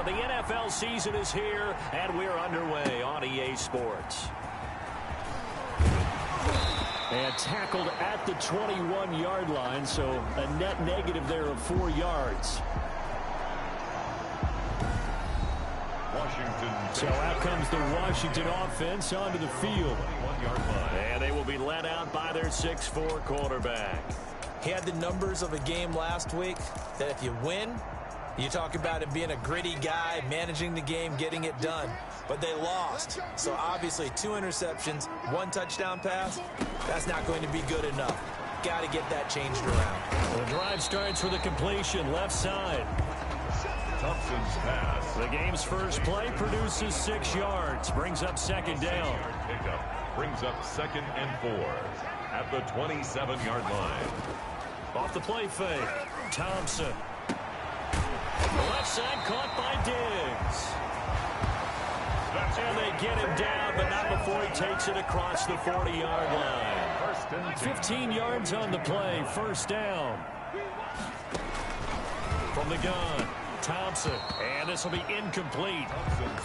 The NFL season is here, and we're underway on EA Sports. And tackled at the 21-yard line, so a net negative there of 4 yards. So out comes the Washington offense onto the field. And they will be led out by their 6'4" quarterback. He had the numbers of a game last week that if you win, you talk about him being a gritty guy, managing the game, getting it done. But they lost. So obviously 2 interceptions, 1 touchdown pass, that's not going to be good enough. Got to get that changed around. The drive starts with a completion left side. Thompson's pass. The game's first play produces 6 yards. Brings up second down. Brings up 2nd and 4 at the 27-yard line. Off the play fake. Thompson. Left side caught by Diggs. And they get him down, but not before he takes it across the 40-yard line. 15 yards on the play. First down. From the gun. Thompson, and this will be incomplete.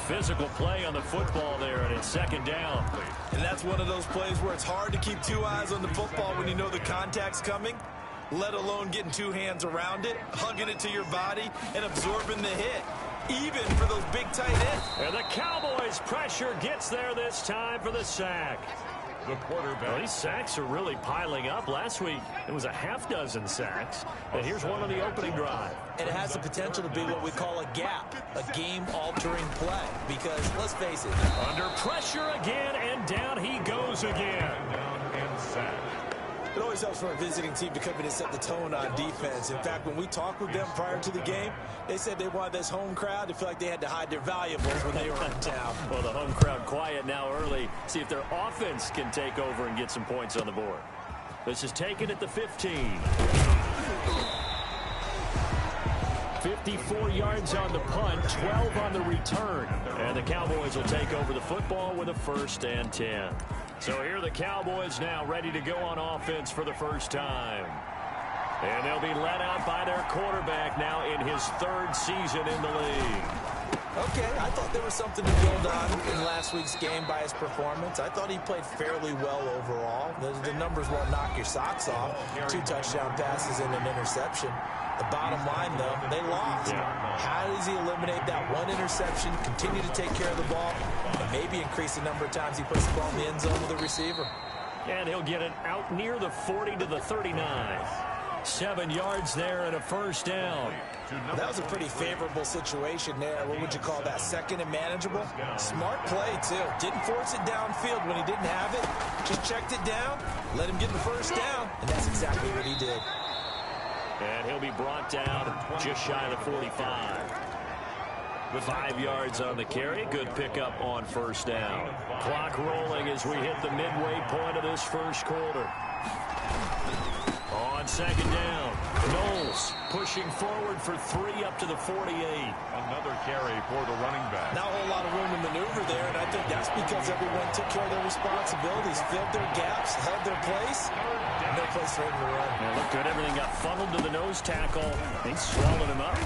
Physical play on the football there, and it's second down. And that's one of those plays where it's hard to keep 2 eyes on the football when you know the contact's coming, let alone getting 2 hands around it, hugging it to your body, and absorbing the hit, even for those big tight ends. And the Cowboys' pressure gets there this time for the sack. The quarterback. Well, these sacks are really piling up. Last week, it was a half-dozen sacks. And here's one on the opening drive. And it has the potential to be what we call a gap, a game-altering play. Because, let's face it. Under pressure again, and down he goes again. Down and sack. It always helps for a visiting team to come in and set the tone on defense. In fact, when we talked with them prior to the game, they said they wanted this home crowd to feel like they had to hide their valuables when they were in town. Well, the home crowd quiet now early. See if their offense can take over and get some points on the board. This is taken at the 15. 54 yards on the punt, 12 on the return. And the Cowboys will take over the football with a 1st and 10. So here are the Cowboys now ready to go on offense for the first time. And they'll be led out by their quarterback now in his 3rd season in the league. Okay, I thought there was something to build on in last week's game by his performance. I thought he played fairly well overall. The numbers won't knock your socks off. 2 touchdown passes and an interception. The bottom line, though, they lost. Yeah. How does he eliminate that 1 interception, continue to take care of the ball, and maybe increase the number of times he puts the ball in the end zone with the receiver? And he'll get it out near the 40 to the 39. 7 yards there and a 1st down. That was a pretty favorable situation there. What would you call that? 2nd and manageable? Smart play, too. Didn't force it downfield when he didn't have it. Just checked it down, let him get the 1st down, and that's exactly what he did. And he'll be brought down just shy of the 45. 5 yards on the carry. Good pickup on 1st down. Clock rolling as we hit the midway point of this 1st quarter. On 2nd down, Knowles pushing forward for 3 up to the 48. Another carry for the running back. Not a whole lot of room to maneuver there, and I think that's because everyone took care of their responsibilities, filled their gaps, held their place, and no place for him to run. Yeah, looked good. Everything got funneled to the nose tackle. He swallowed him up.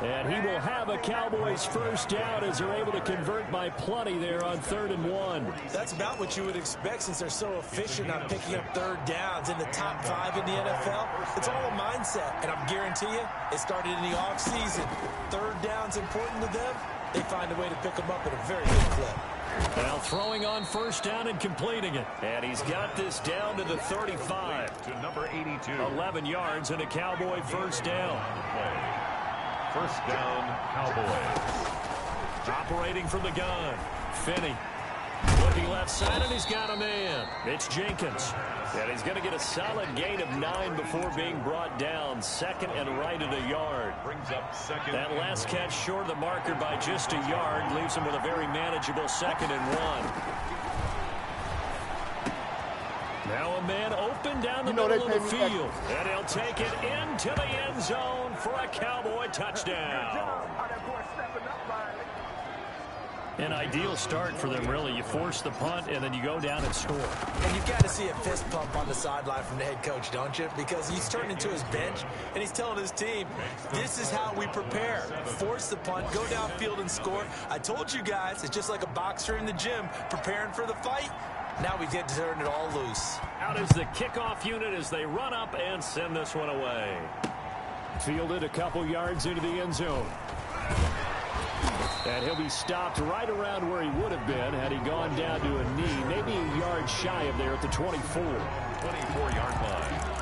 And he will have a Cowboys 1st down as they're able to convert by plenty there on 3rd and 1. That's about what you would expect since they're so efficient on picking up 3rd downs in the top 5 in the NFL. It's all a mindset, and I guarantee you it started in the offseason. 3rd down's important to them. They find a way to pick them up at a very good clip. Now throwing on 1st down and completing it. And he's got this down to the 35. To number 82. 11 yards and a Cowboy 1st down. 1st down, Cowboys. Operating from the gun. Finney. Looking left side, and he's got a man. It's Jenkins. And he's going to get a solid gain of 9 before being brought down. 2nd and right at a yard. Brings up 2nd. That last catch short of the marker by just a yard leaves him with a very manageable 2nd and 1. Now a man open down the middle of the field. And he'll take it into the end zone for a Cowboy touchdown. An ideal start for them, really. You force the punt, and then you go down and score. And you've got to see a fist pump on the sideline from the head coach, don't you? Because he's turned into his bench, and he's telling his team, this is how we prepare. Force the punt, go downfield and score. I told you guys, it's just like a boxer in the gym preparing for the fight. Now we get to turn it all loose. Out is the kickoff unit as they run up and send this one away. Fielded a couple yards into the end zone. And he'll be stopped right around where he would have been had he gone down to a knee, maybe a yard shy of there at the 24. 24-yard line.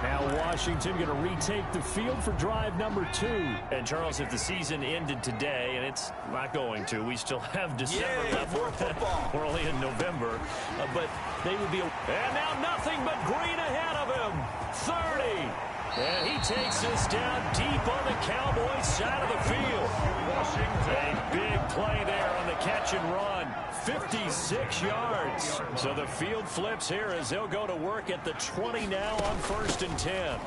Now Washington going to retake the field for drive number 2. And Charles, if the season ended today, and it's not going to, we still have December left. More football. We're only in November, but they would be. And now nothing but green ahead of him. 30. And he takes this down deep on the Cowboys side of the field. A big play there on the catch and run. 56 yards. So the field flips here as they'll go to work at the 20 now on 1st and 10.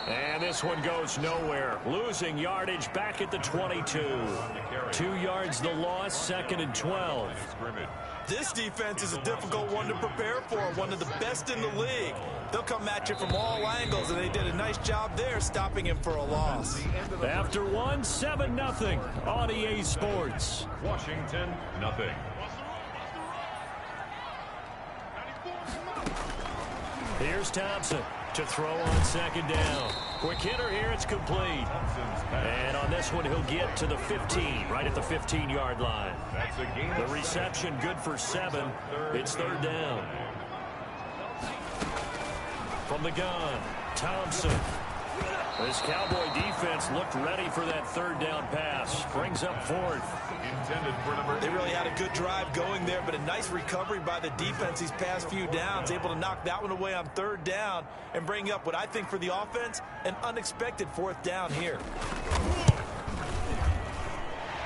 And this one goes nowhere. Losing yardage back at the 22. 2 yards the loss, 2nd and 12. This defense is a difficult one to prepare for, one of the best in the league. They'll come at you from all angles, and they did a nice job there stopping him for a loss. After one, 7-0 on EA Sports. Washington, nothing. Here's Thompson to throw on 2nd down. Quick hitter here, it's complete. And on this one, he'll get to the 15, right at the 15-yard line. The reception good for 7. It's 3rd down. From the gun, Thompson. This Cowboy defense looked ready for that 3rd down pass. Brings up 4th. Intended for number 8. They really had a good drive going there, but a nice recovery by the defense these past few downs. Able to knock that one away on 3rd down and bring up what I think for the offense, an unexpected 4th down here.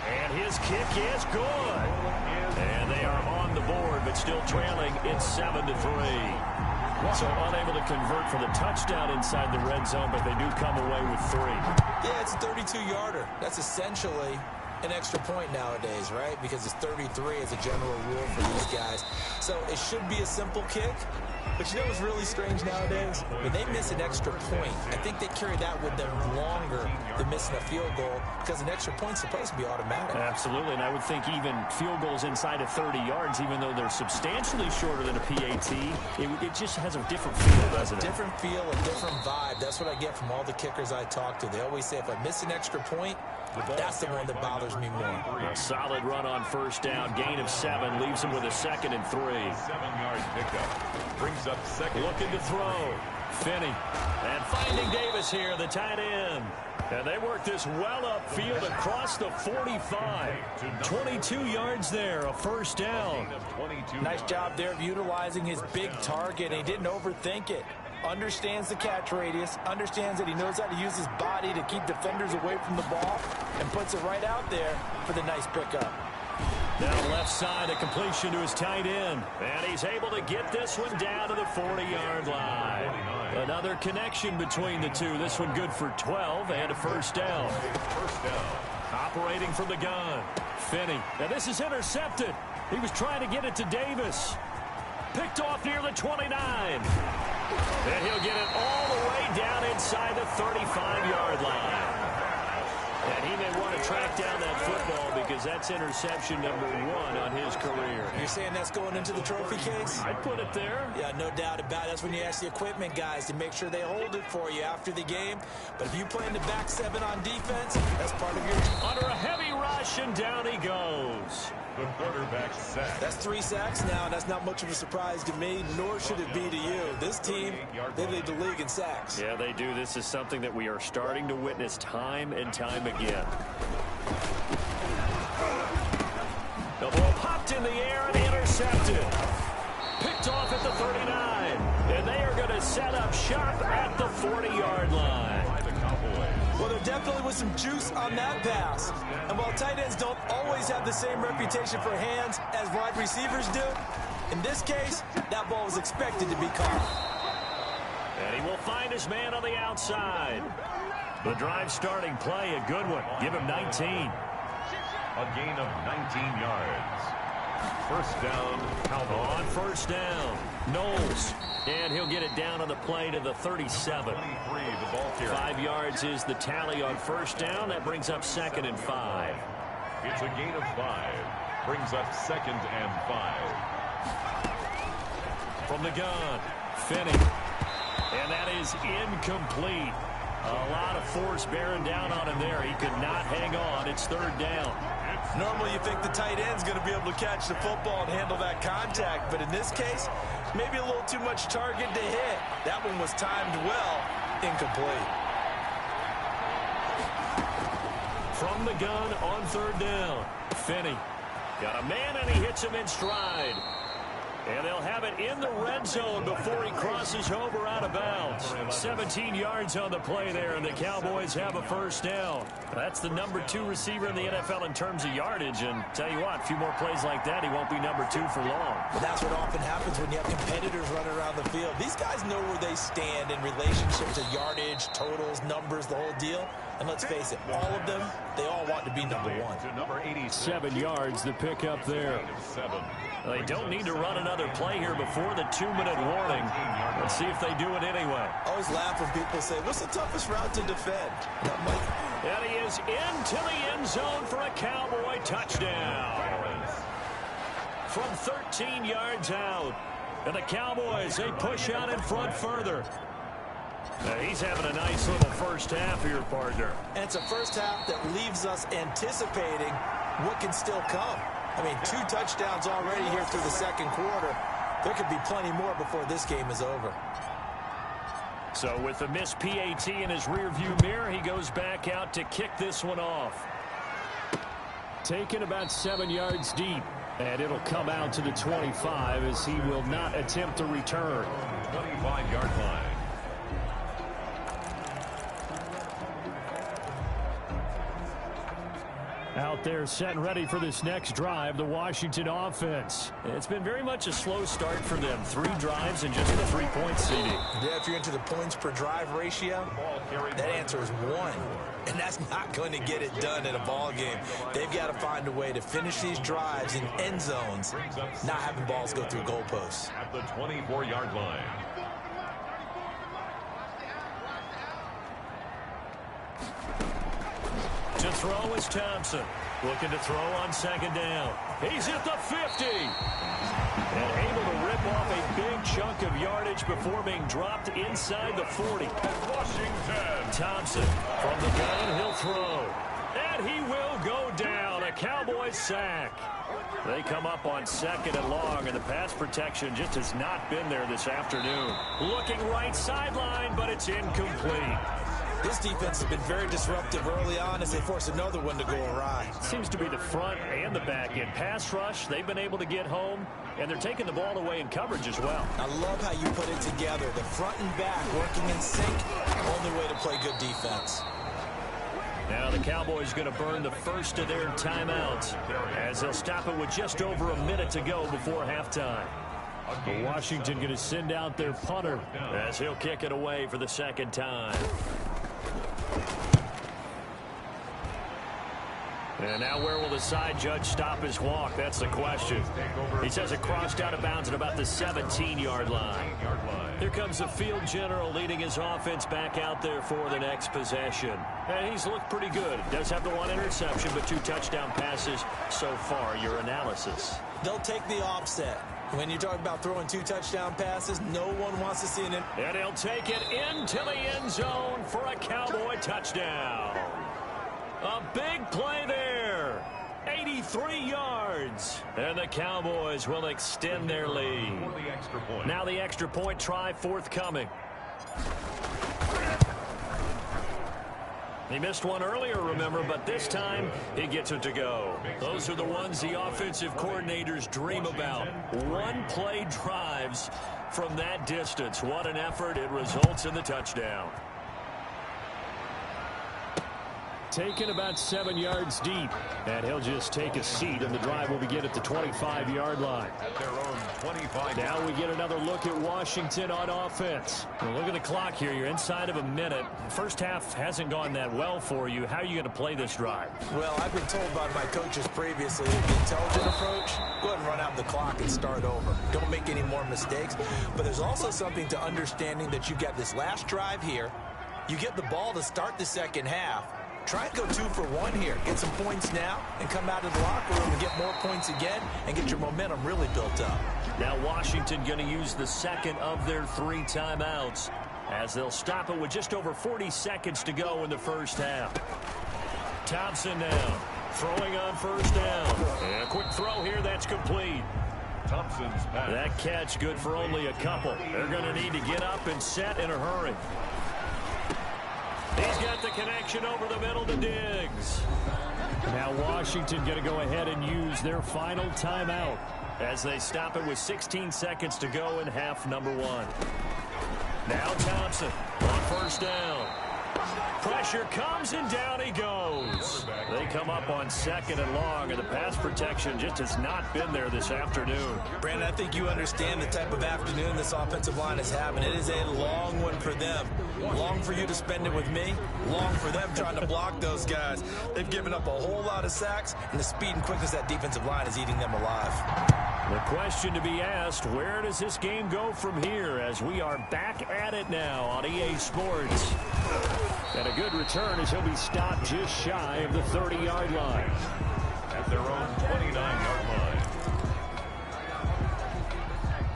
And his kick is good. And they are on the board, but still trailing. It's 7-3. So unable to convert for the touchdown inside the red zone, but they do come away with 3. Yeah, it's a 32-yarder. That's essentially an extra point nowadays, right? Because it's 33 as a general rule for these guys. So it should be a simple kick. But you know what's really strange nowadays? When they miss an extra point, I think they carry that with them longer than missing a field goal because an extra point's supposed to be automatic. Absolutely, and I would think even field goals inside of 30 yards, even though they're substantially shorter than a PAT, it just has a different feel, doesn't it? Different feel, a different vibe. That's what I get from all the kickers I talk to. They always say if I miss an extra point, that's the one that bothers me more. A solid run on 1st down, gain of 7, leaves him with a 2nd and 3. 7-yard pickup. Brings up 2nd. Looking to throw. Finney. And finding Davis here, the tight end. And they work this well upfield across the 45. 22 yards there, a 1st down. Nice job there of utilizing his big target. He didn't overthink it. Understands the catch radius, understands that he knows how to use his body to keep defenders away from the ball, and puts it right out there for the nice pickup. Now left side, a completion to his tight end. And he's able to get this one down to the 40-yard line. Another connection between the two. This one good for 12 and a 1st down. Operating from the gun. Finney. Now this is intercepted. He was trying to get it to Davis. Picked off near the 29. And he'll get it all the way down inside the 35-yard line. And he may want to track down that football because that's interception number 1 on his career. You're saying that's going into the trophy case? I'd put it there. Yeah, no doubt about it. That's when you ask the equipment guys to make sure they hold it for you after the game. But if you play in the back 7 on defense, that's part of your... Under a heavy rush, and down he goes. The quarterback sack. That's 3 sacks now, and that's not much of a surprise to me, nor should it be to you. This team, they lead the league in sacks. Yeah, they do. This is something that we are starting to witness time and time again. The ball popped in the air and intercepted. Picked off at the 39. And they are going to set up shop at the 40-yard line. Well, there definitely was some juice on that pass. And while tight ends don't always have the same reputation for hands as wide receivers do, in this case, that ball was expected to be caught. And he will find his man on the outside. The drive starting play, a good one. Give him 19. A gain of 19 yards. First down, Cowboys. On first down, Knowles. And he'll get it down on the play to the 37. 23, the ball carrier. 5 yards is the tally on first down. That brings up 2nd and 5. It's a gain of 5. Brings up 2nd and 5. From the gun, Finney. And that is incomplete. A lot of force bearing down on him there. He could not hang on. It's 3rd down. Normally you think the tight end's going to be able to catch the football and handle that contact, but in this case, maybe a little too much target to hit. That one was timed well, incomplete. From the gun on 3rd down, Finney. Got a man and he hits him in stride. And they'll have it in the red zone before he crosses over out of bounds. 17 yards on the play there, and the Cowboys have a first down. That's the number 2 receiver in the NFL in terms of yardage. And tell you what, a few more plays like that, he won't be number 2 for long. But that's what often happens when you have competitors running around the field. These guys know where they stand in relationship to yardage, totals, numbers, the whole deal. And let's face it, all of them, they all want to be number 1. 7 yards, the pickup there. They don't need to run another play here before the 2-minute warning. Let's see if they do it anyway. I always laugh when people say, what's the toughest route to defend? And I'm like, and he is into the end zone for a Cowboy touchdown. From 13 yards out. And the Cowboys, they push out in front further. He's having a nice little first half here, partner. And it's a first half that leaves us anticipating what can still come. I mean, 2 touchdowns already here through the 2nd quarter. There could be plenty more before this game is over. So with the missed PAT in his rearview mirror, he goes back out to kick this one off. Taken about 7 yards deep. And it'll come out to the 25 as he will not attempt to return. 25-yard line. Out there set and ready for this next drive, the Washington offense. It's been very much a slow start for them. 3 drives and just the 3-point CD. Yeah, if you're into the points per drive ratio, that answer is 1. And that's not going to get it done in a ball game. They've got to find a way to finish these drives in end zones, not having balls go through goalposts. At the 24-yard line. To throw is Thompson. Looking to throw on 2nd down. He's at the 50. And able to rip off a big chunk of yardage before being dropped inside the 40. Washington. Thompson from the gun, he'll throw. And he will go down. A Cowboys sack. They come up on 2nd and long, and the pass protection just has not been there this afternoon. Looking right sideline, but it's incomplete. This defense has been very disruptive early on as they force another one to go awry. Seems to be the front and the back end. Pass rush, they've been able to get home, and they're taking the ball away in coverage as well. I love how you put it together. The front and back working in sync. Only way to play good defense. Now the Cowboys going to burn the first of their timeouts as they'll stop it with just over a minute to go before halftime. Washington going to send out their punter as he'll kick it away for the 2nd time. And now where will the side judge stop his walk? That's the question. He says it crossed out of bounds at about the 17-yard line. Here comes the field general leading his offense back out there for the next possession. And he's looked pretty good. Does have the 1 interception, but 2 touchdown passes so far. Your analysis. They'll take the offset. When you talk about throwing 2 touchdown passes, no one wants to see an... And he'll take it into the end zone for a Cowboy touchdown. A big play there. 83 yards. And the Cowboys will extend their lead. Now the extra point try forthcoming. He missed one earlier, remember, but this time he gets it to go. Those are the ones the offensive coordinators dream about. One-play drives from that distance. What an effort. It results in the touchdown. taken about 7 yards deep. And he'll just take a seat, and the drive will begin at the 25-yard line. At their own 25. Now we get another look at Washington on offense. Well, look at the clock here. You're inside of a minute. First half hasn't gone that well for you. How are you going to play this drive? Well, I've been told by my coaches previously that the intelligent approach, go ahead and run out the clock and start over. Don't make any more mistakes. But there's also something to understanding that you get this last drive here. You get the ball to start the second half. Try and go 2 for 1 here. Get some points now and come out of the locker room and get more points again and get your momentum really built up. Now Washington going to use the second of their 3 timeouts as they'll stop it with just over 40 seconds to go in the first half. Thompson now throwing on first down. And a quick throw here. That's complete. Thompson's pass. That catch good for only a couple. They're going to need to get up and set in a hurry. He's got the connection over the middle to Diggs. Now Washington going to go ahead and use their final timeout as they stop it with 16 seconds to go in half number 1. Now Thompson on first down. Pressure comes and down he goes. They come up on second and long, and the pass protection just has not been there this afternoon. Brandon, I think you understand the type of afternoon this offensive line is having. It is a long one for them. Long for you to spend it with me. Long for them trying to block those guys. They've given up a whole lot of sacks, and the speed and quickness of that defensive line is eating them alive. The question to be asked, where does this game go from here as we are back at it now on EA Sports? And a good return as he'll be stopped just shy of the 30-yard line. At their own 29-yard line.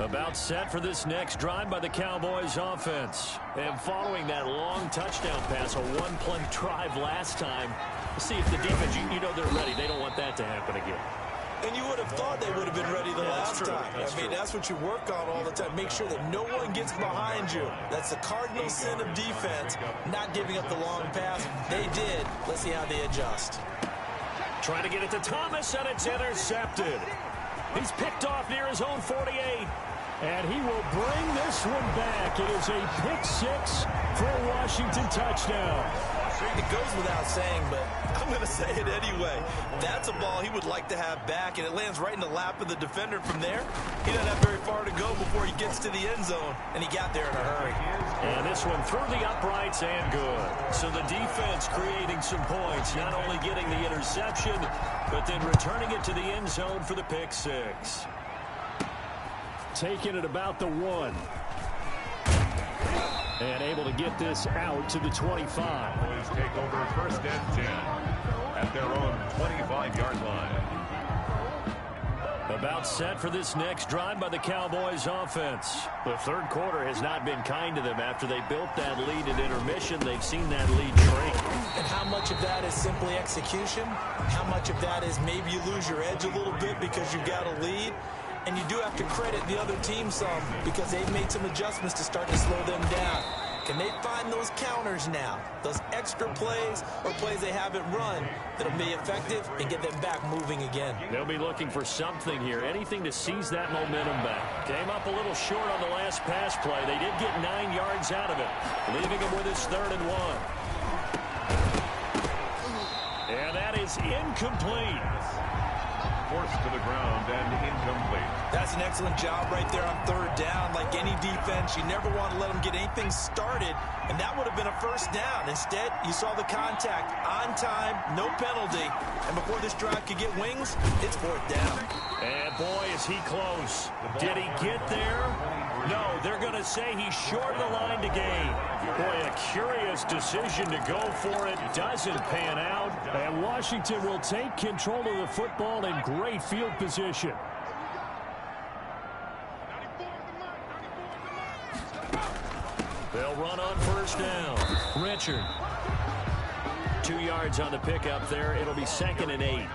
About set for this next drive by the Cowboys offense. And following that long touchdown pass, a one-play drive last time, see if the defense, you know they're ready. They don't want that to happen again. And you would have thought they would have been ready the last time. I mean, that's what you work on all the time. Make sure that no one gets behind you. That's the cardinal sin of defense, not giving up the long pass. They did. Let's see how they adjust. Trying to get it to Thomas, and it's intercepted. He's picked off near his own 48. And he will bring this one back. It is a pick 6 for a Washington touchdown. It goes without saying, but I'm going to say it anyway. That's a ball he would like to have back, and it lands right in the lap of the defender from there. He doesn't have very far to go before he gets to the end zone, and he got there in a hurry. And this one through the uprights and good. So the defense creating some points, not only getting the interception, but then returning it to the end zone for the pick 6. Taking it about the 1. And able to get this out to the 25. Cowboys take over first and 10 at their own 25-yard line. About set for this next drive by the Cowboys offense. The third quarter has not been kind to them after they built that lead at intermission. They've seen that lead shrink. And how much of that is simply execution? How much of that is maybe you lose your edge a little bit because you've got a lead? And you do have to credit the other team some because they've made some adjustments to start to slow them down. Can they find those counters now, those extra plays or plays they haven't run that'll be effective and get them back moving again? They'll be looking for something here, anything to seize that momentum back. Came up a little short on the last pass play. They did get 9 yards out of it, leaving him with his 3rd and 1. And that is incomplete. Forced to the ground and incomplete. That's an excellent job right there on 3rd down. Like any defense, you never want to let them get anything started, and that would have been a first down. Instead, you saw the contact on time, no penalty, and before this drive could get wings, it's 4th down. And boy, is he close. Did he get there? No, they're going to say he's short of the line to gain. Boy, a curious decision to go for it. Doesn't pan out. And Washington will take control of the football in great field position. They'll run on first down. Richard. 2 yards on the pickup there. It'll be 2nd and 8.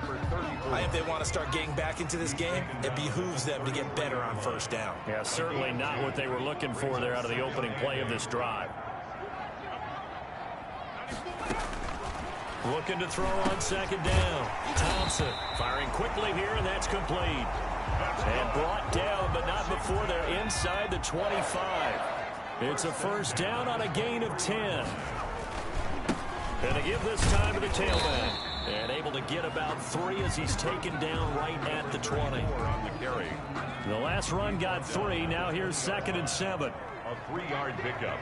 I think they want to start getting back into this game. It behooves them to get better on first down. Yeah, certainly not what they were looking for there out of the opening play of this drive. Looking to throw on 2nd down. Thompson firing quickly here, and that's complete. And brought down, but not before they're inside the 25. It's a first down on a gain of 10. And to give this time to the tailback. And able to get about 3 as he's taken down right at the 20. On the carry. The last run got 3. Now here's 2nd and 7. A 3-yard pickup.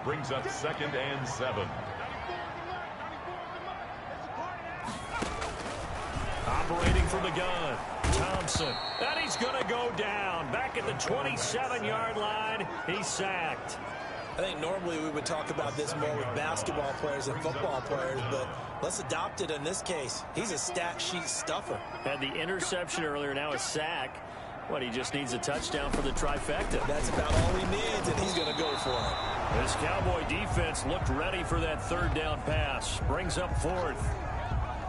Brings up 2nd and 7. Operating from the gun, Thompson. And he's going to go down. Back at the 27-yard line, he's sacked. I think normally we would talk about this more with basketball players and football players, but let's adopt it in this case. He's a stat sheet stuffer. Had the interception earlier, now a sack. What, he just needs a touchdown for the trifecta. That's about all he needs, and he's going to go for it. This Cowboy defense looked ready for that 3rd down pass. Brings up 4th.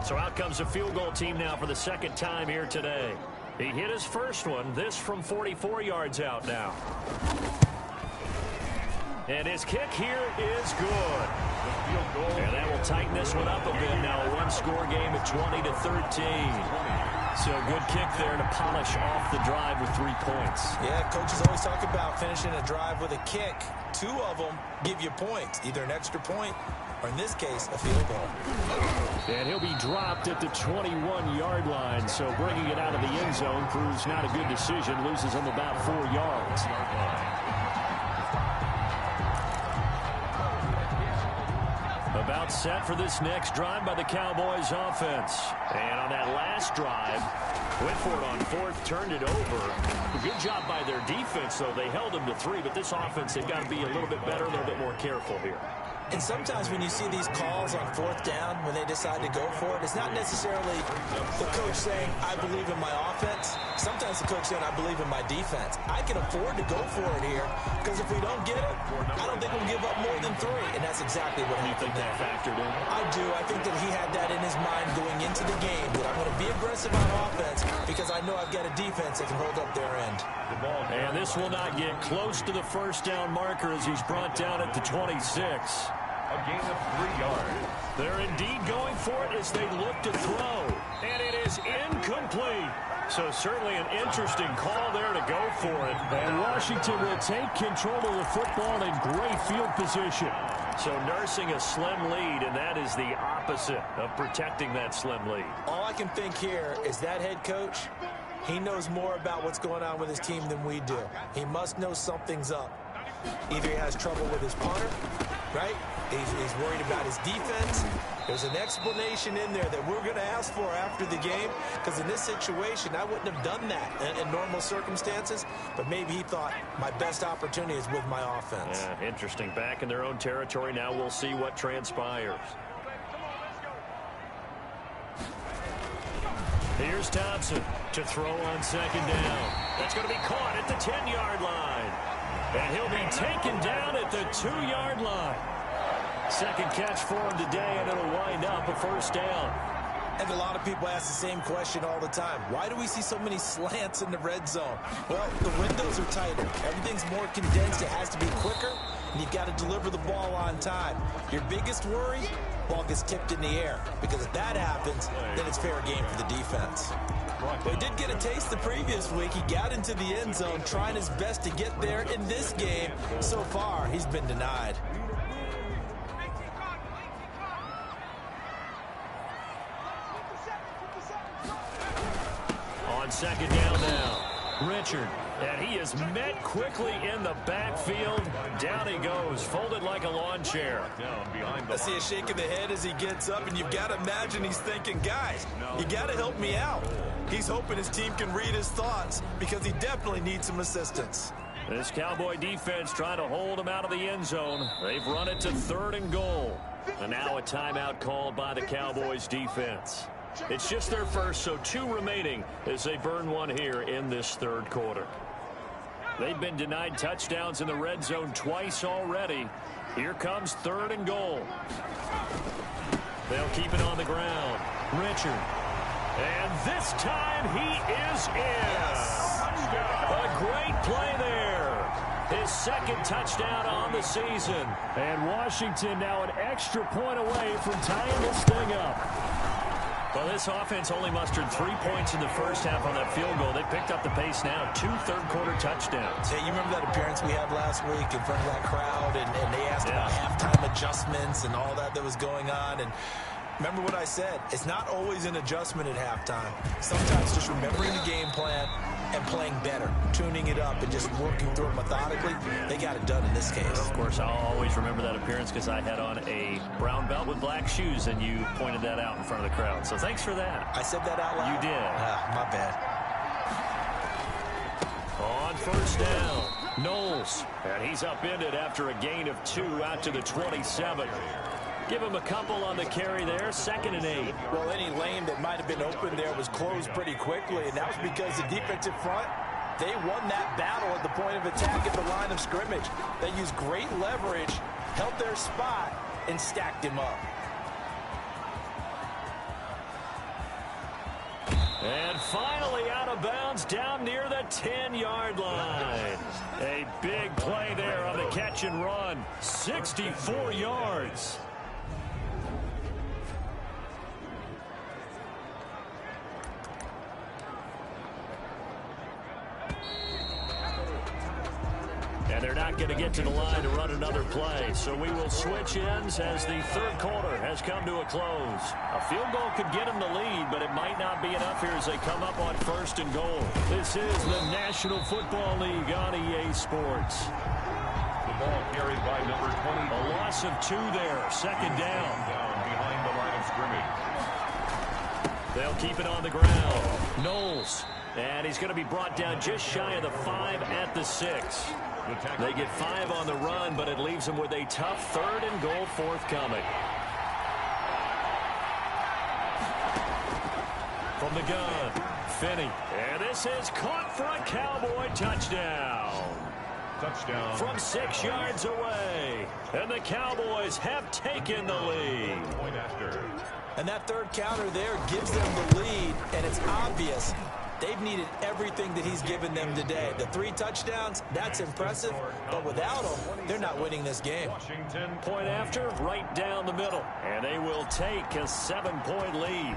So out comes the field goal team now for the 2nd time here today. He hit his first one, this from 44 yards out now. And his kick here is good. And that will tighten this one up a bit now. A one-score game at 20-13. So a good kick there to polish off the drive with 3 points. Yeah, coaches always talk about finishing a drive with a kick. 2 of them give you points, either an extra point or, in this case, a field goal. And he'll be dropped at the 21-yard line. So bringing it out of the end zone proves not a good decision. Loses him about 4 yards. About set for this next drive by the Cowboys offense. And on that last drive, went for it on 4th, turned it over. Good job by their defense, though. They held them to 3, but this offense, they've got to be a little bit better, a little bit more careful here. And sometimes when you see these calls on 4th down, when they decide to go for it, it's not necessarily the coach saying, I believe in my offense. Sometimes the coach saying, I believe in my defense. I can afford to go for it here, because if we don't get it, I don't think we'll give up more than 3. And that's exactly what happened. You think that factored in? I do. I think that he had that in his mind going into the game, that I'm going to be aggressive on offense because I know I've got a defense that can hold up their end. And this will not get close to the 1st down marker as he's brought down at the 26. A gain of 3 yards. They're indeed going for it as they look to throw. And it is incomplete. So certainly an interesting call there to go for it. And Washington will take control of the football in great field position. So nursing a slim lead, and that is the opposite of protecting that slim lead. All I can think here is that head coach, he knows more about what's going on with his team than we do. He must know something's up. Either he has trouble with his punter, right? He's worried about his defense. There's an explanation in there that we're going to ask for after the game, because in this situation, I wouldn't have done that in normal circumstances, but maybe he thought my best opportunity is with my offense. Yeah, interesting. Back in their own territory. Now we'll see what transpires. Here's Thompson to throw on 2nd down. That's going to be caught at the 10-yard line. And he'll be taken down at the 2-yard line. 2nd catch for him today, and it'll wind up a 1st down. And a lot of people ask the same question all the time. Why do we see so many slants in the red zone? Well, the windows are tighter. Everything's more condensed. It has to be quicker, and you've got to deliver the ball on time. Your biggest worry, ball gets tipped in the air, because if that happens, then it's fair game for the defense. Well, he did get a taste the previous week. He got into the end zone, trying his best to get there in this game. So far, he's been denied. On 2nd down now, Richard. And he is met quickly in the backfield. Down he goes, folded like a lawn chair. Down behind the I see a shake of the head as he gets up, and you've got to imagine he's thinking, guys, you got to help me out. He's hoping his team can read his thoughts, because he definitely needs some assistance. This Cowboy defense trying to hold him out of the end zone. They've run it to 3rd and goal. And now a timeout called by the Cowboys defense. It's just their first, so 2 remaining as they burn one here in this 3rd quarter. They've been denied touchdowns in the red zone twice already. Here comes 3rd and goal. They'll keep it on the ground. Richard. And this time he is in. A great play there. His 2nd touchdown on the season. And Washington now an extra point away from tying this thing up. Well, this offense only mustered 3 points in the first half on that field goal. They picked up the pace now. 2 third-quarter touchdowns. Hey, you remember that appearance we had last week in front of that crowd, and they asked about halftime adjustments and all that was going on, and remember what I said. It's not always an adjustment at halftime. Sometimes just remembering the game plan and playing better, tuning it up and just working through it methodically. They got it done in this case. Of course, I'll always remember that appearance because I had on a brown belt with black shoes, and you pointed that out in front of the crowd. So thanks for that. I said that out loud? You did. My bad. On first down, Knowles. And he's upended after a gain of 2 out to the 27. Give him a couple on the carry there, 2nd and 8. Well, any lane that might have been open there was closed pretty quickly, and that was because the defensive front, they won that battle at the point of attack at the line of scrimmage. They used great leverage, held their spot, and stacked him up. And finally out of bounds down near the 10-yard line. A big play there on the catch and run, 64 yards. And they're not going to get to the line to run another play. So we will switch ends as the third quarter has come to a close. A field goal could get them the lead, but it might not be enough here as they come up on 1st and goal. This is the National Football League on EA Sports. The ball carried by number 20. A loss of 2 there, 2nd down. Behind the line of scrimmage. They'll keep it on the ground. Knowles. And he's going to be brought down just shy of the 5 at the 6. They get 5 on the run, but it leaves them with a tough 3rd and goal forthcoming. From the gun, Finney. And this is caught for a Cowboy touchdown. Touchdown. From 6 yards away. And the Cowboys have taken the lead. Point after. And that third counter there gives them the lead, and it's obvious. They've needed everything that he's given them today. The 3 touchdowns, that's impressive. But without him, they're not winning this game. Washington. Point after, right down the middle. And they will take a 7-point lead.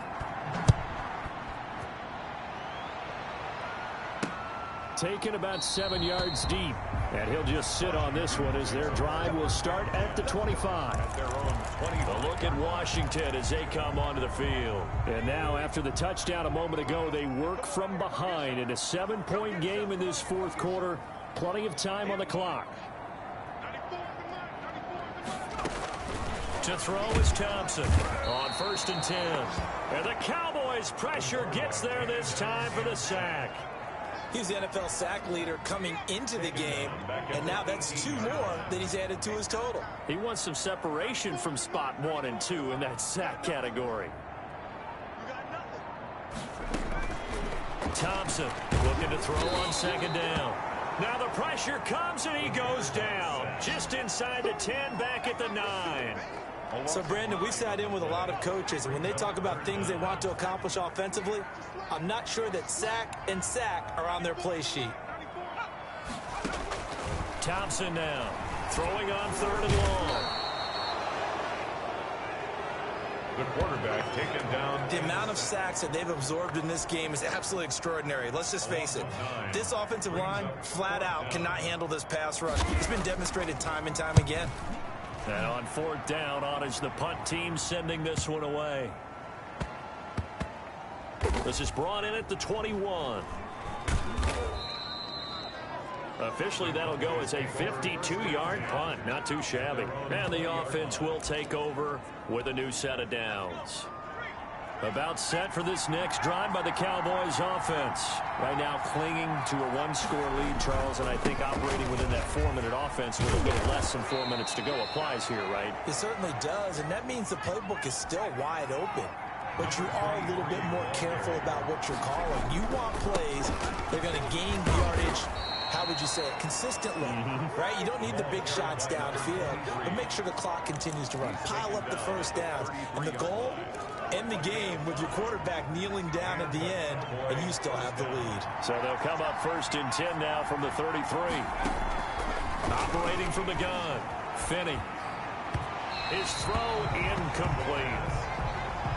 Taken about 7 yards deep. And he'll just sit on this one as their drive will start at the 25. At their own 20. A look at Washington as they come onto the field. And now after the touchdown a moment ago, they work from behind in a 7-point game in this 4th quarter. Plenty of time on the clock. To throw is Thompson on 1st and 10. And the Cowboys pressure gets there this time for the sack. He's the NFL sack leader coming into the game, and now that's 2 more that he's added to his total. He wants some separation from spot 1 and 2 in that sack category. Thompson looking to throw on 2nd down. Now the pressure comes and he goes down. Just inside the 10, back at the 9. So, Brandon, we sat in with a lot of coaches, and when they talk about things they want to accomplish offensively, I'm not sure that sack and sack are on their play sheet. Thompson now throwing on 3rd and long. The quarterback taken down. The amount of sacks that they've absorbed in this game is absolutely extraordinary. Let's just face it. This offensive line, flat out, cannot handle this pass rush. It's been demonstrated time and time again. And on 4th down, on is the punt team sending this one away. This is brought in at the 21. Officially, that'll go as a 52-yard punt. Not too shabby. And the offense will take over with a new set of downs. About set for this next drive by the Cowboys offense. Right now clinging to a 1-score lead, Charles, and I think operating within that 4-minute offense with a little less than 4 minutes to go applies here, right? It certainly does, and that means the playbook is still wide open. But you are a little bit more careful about what you're calling. You want plays they're going to gain yardage, how would you say it, consistently, right? You don't need the big shots downfield, but make sure the clock continues to run. Pile up the first downs. And the goal, end the game with your quarterback kneeling down at the end, and you still have the lead. So they'll come up 1st and 10 now from the 33. Operating from the gun, Finney. His throw incomplete.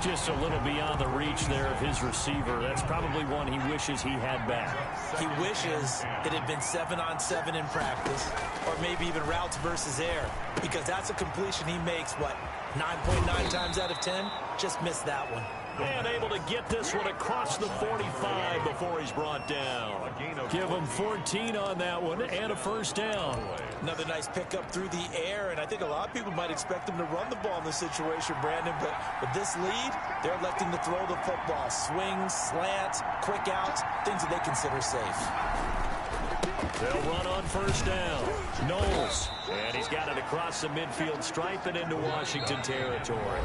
Just a little beyond the reach there of his receiver. That's probably one he wishes he had back. He wishes it had been 7-on-7 in practice, or maybe even routes versus air, because that's a completion he makes, what, 9.9 times out of 10? Just missed that one. And able to get this one across the 45 before he's brought down. Give him 14 on that one and a first down. Another nice pickup through the air, and I think a lot of people might expect him to run the ball in this situation, Brandon, but with this lead, they're electing to throw the football. Swings, slants, quick outs, things that they consider safe. They'll run on first down. Knowles, and he's got it across the midfield stripe and into Washington territory.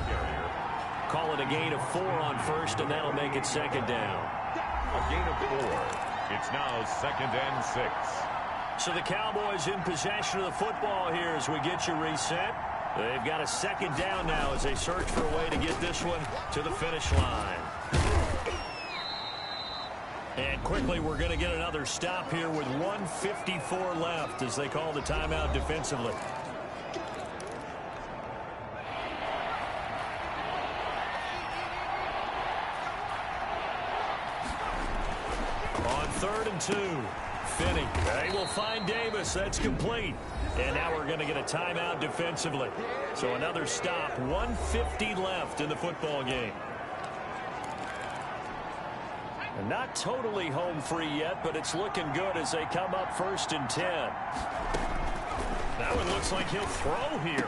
Call it a gain of 4 on first, and that'll make it second down. A gain of 4. It's now 2nd and 6. So the Cowboys in possession of the football here as we get you reset. They've got a second down now as they search for a way to get this one to the finish line. And quickly, we're going to get another stop here with 1:54 left as they call the timeout defensively. On 3rd and 2, Finney. They will find Davis. That's complete. And now we're going to get a timeout defensively. So another stop. 1:50 left in the football game. And not totally home free yet, but it's looking good as they come up 1st and 10. That one looks like he'll throw here.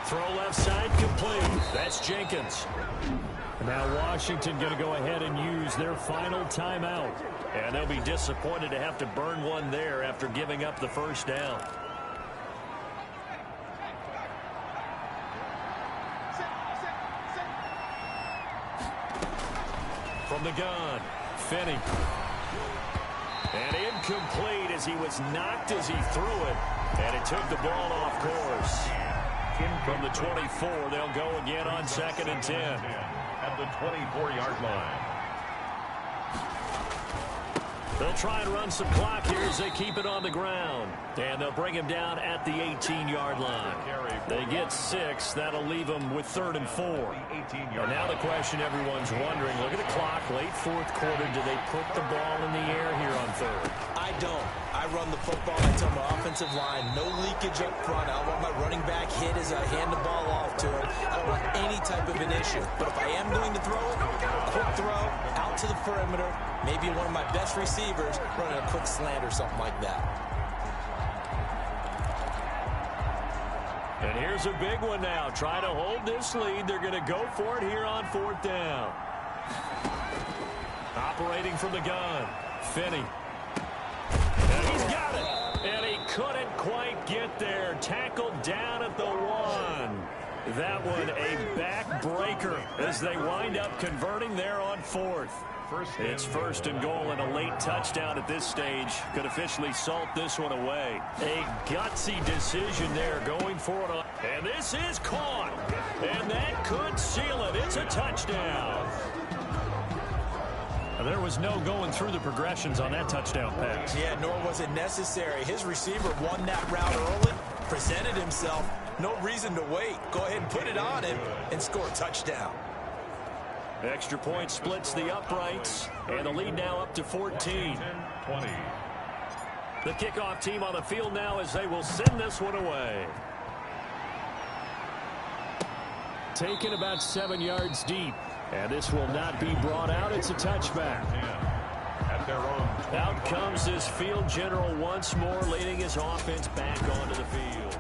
Throw left side complete. That's Jenkins. And now Washington going to go ahead and use their final timeout. And they'll be disappointed to have to burn one there after giving up the first down. From the gun, Finney. And incomplete as he was knocked as he threw it. And it took the ball off course. From the 24, they'll go again on 2nd and 10. At the 24-yard line. They'll try and run some clock here as they keep it on the ground. And they'll bring him down at the 18-yard line. They get 6. That'll leave them with 3rd and 4. And now the question everyone's wondering, look at the clock, late 4th quarter. Do they put the ball in the air here on 3rd? I don't. I run the football. I tell my offensive line, no leakage up front. I don't want my running back hit as I hand the ball off to him. I don't want any type of an issue. But if I am going to throw it, quick throw, out to the perimeter, maybe one of my best receivers running a quick slant or something like that. And here's a big one now. Trying to hold this lead. They're going to go for it here on 4th down. Operating from the gun, Finney. And he's got it. And he couldn't quite get there. Tackled down at the 1. That one a backbreaker as they wind up converting there on 4th. It's 1st and goal and a late touchdown at this stage could officially salt this one away. A gutsy decision there going for it. And this is caught. And that could seal it. It's a touchdown. There was no going through the progressions on that touchdown pass. Yeah, nor was it necessary. His receiver won that route early, presented himself. No reason to wait. Go ahead and put it on him and score a touchdown. Extra point splits the uprights, and the lead now up to 14. 20. The kickoff team on the field now as they will send this one away. Taken about 7 yards deep. And this will not be brought out. It's a touchback. At their own. Out comes this field general once more, leading his offense back onto the field.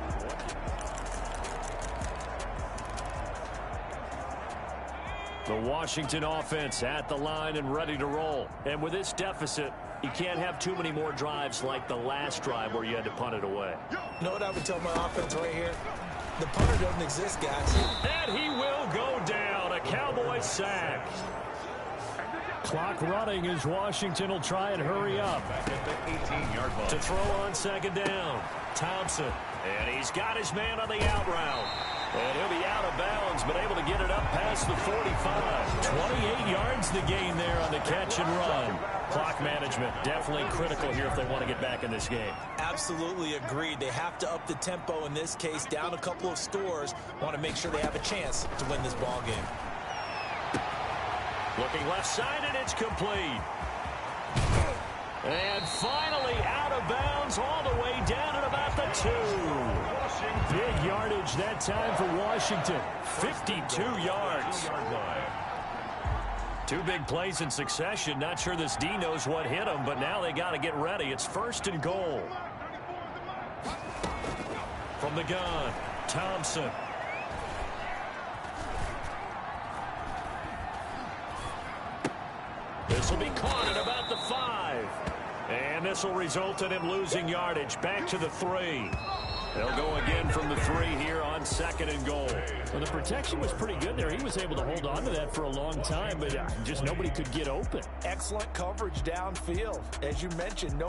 The Washington offense at the line and ready to roll. And with this deficit, you can't have too many more drives like the last drive where you had to punt it away. You know what I would tell my offense right here? The punter doesn't exist, guys. And he will go down. A Cowboy sack. Clock running as Washington will try and hurry up. Back at the 18-yard line. To throw on 2nd down. Thompson. And he's got his man on the out route. And he'll be out of bounds, but able to get it up past the 45. 28 yards the gain there on the catch and run. Clock management definitely critical here if they want to get back in this game. Absolutely agreed. They have to up the tempo in this case, down a couple of scores. Want to make sure they have a chance to win this ball game. Looking left side, and it's complete. And finally out of bounds all the way down at about the 2. Big yardage that time for Washington. 52 yards. 2 big plays in succession. Not sure this D knows what hit him, but now they got to get ready. It's 1st and goal. From the gun, Thompson. This will be caught at about the 5. And this will result in him losing yardage. Back to the 3. They'll go again from the 3 here on 2nd and goal. Well, the protection was pretty good there. He was able to hold on to that for a long time, but just nobody could get open. Excellent coverage downfield. As you mentioned, no